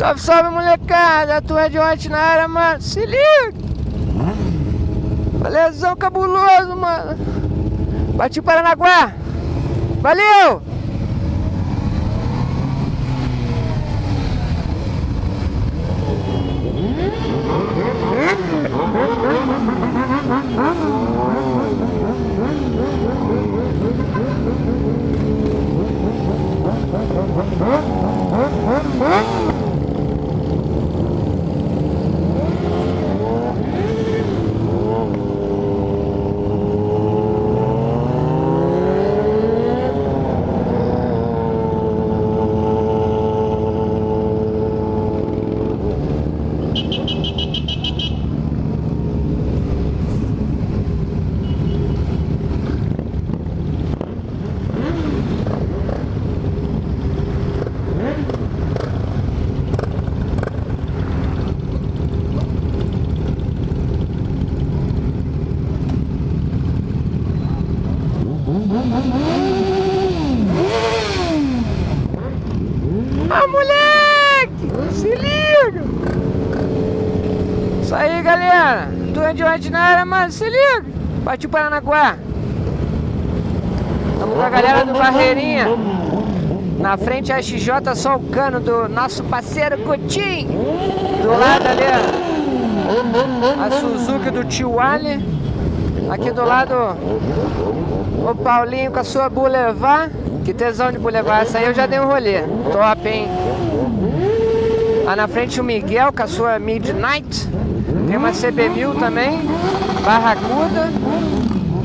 Salve, salve, molecada. Tu é de ontem na área, mano. Se liga. Valezão cabuloso, mano. Bati Paranaguá. Valeu. Ah, moleque! Se liga! Isso aí, galera! Tu é de ordinária, mas se liga! Partiu Paranaguá! Estamos com a galera do Barreirinha. Na frente a XJ só o cano do nosso parceiro Coutinho. Do lado ali a Suzuki do tio Ali. Aqui do lado o Paulinho com a sua Boulevard. Que tesão de Boulevard, essa aí eu já dei um rolê. Top, hein? Lá na frente o Miguel com a sua Midnight. Tem uma CB1000 também. Barracuda.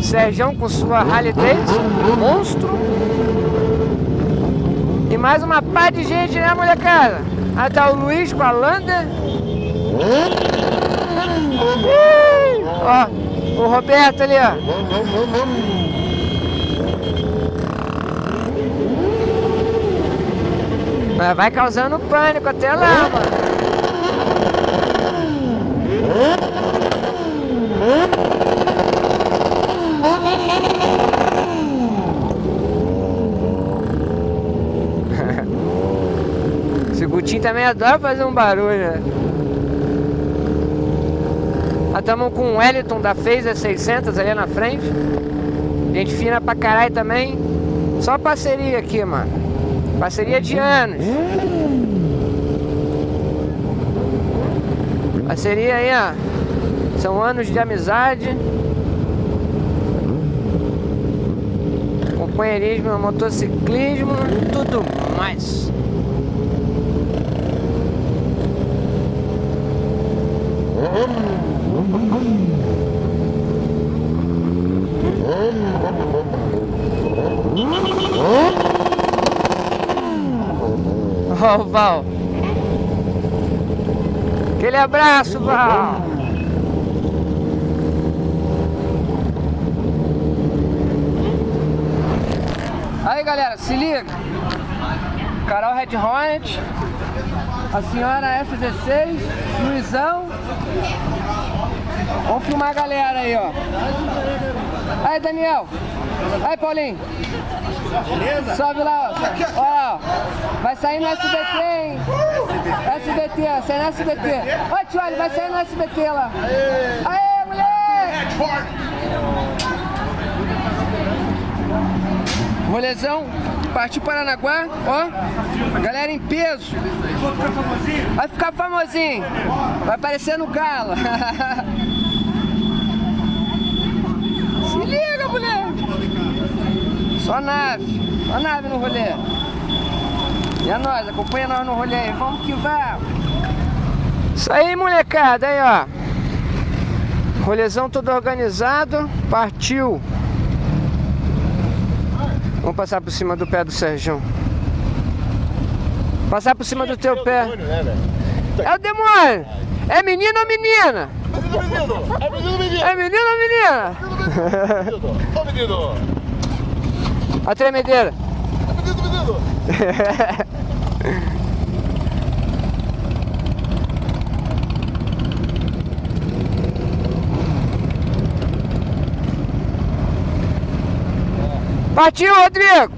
Serjão com sua Harley Davidson. Monstro. E mais uma pá de gente, né, molecada? Aí tá o Luiz com a Lander. Ó, o Roberto ali, ó. Mas vai causando pânico até lá, mano. Esse Gutinho também adora fazer um barulho, né? Nós estamos com o Wellington da Phaser 600 ali na frente. Gente fina pra caralho também. Só parceria aqui, mano. Parceria de anos. Parceria aí, ó. São anos de amizade. Companheirismo, motociclismo, tudo mais. Ó, o Val. Aquele abraço, Val. Aí, galera, se liga. Carol Red Hornet. A senhora F16. Luizão. Vamos filmar a galera aí, ó. Aí, Daniel. Aí, Paulinho. Beleza? Sobe lá, ó. Ó, vai sair no SBT, hein? SBT, ó, sai no SBT. Ó, tio, vai sair no SBT lá. Aê, moleque! Rolezão, partiu Paranaguá, ó. Galera em peso. Vai ficar famosinho. Vai aparecer no Gala. Se liga, moleque. Só nave no rolê. E é nóis, acompanha nós no rolê aí, vamos que vamos. Isso aí, molecada, aí ó. Rolezão todo organizado, partiu. Vamos passar por cima do pé do Serjão. Passar por cima do teu pé. É o demônio. É menino ou menina? É menino ou menina? É menino ou menina? Ô menino. A tremedeira. Menino. Partiu, Rodrigo!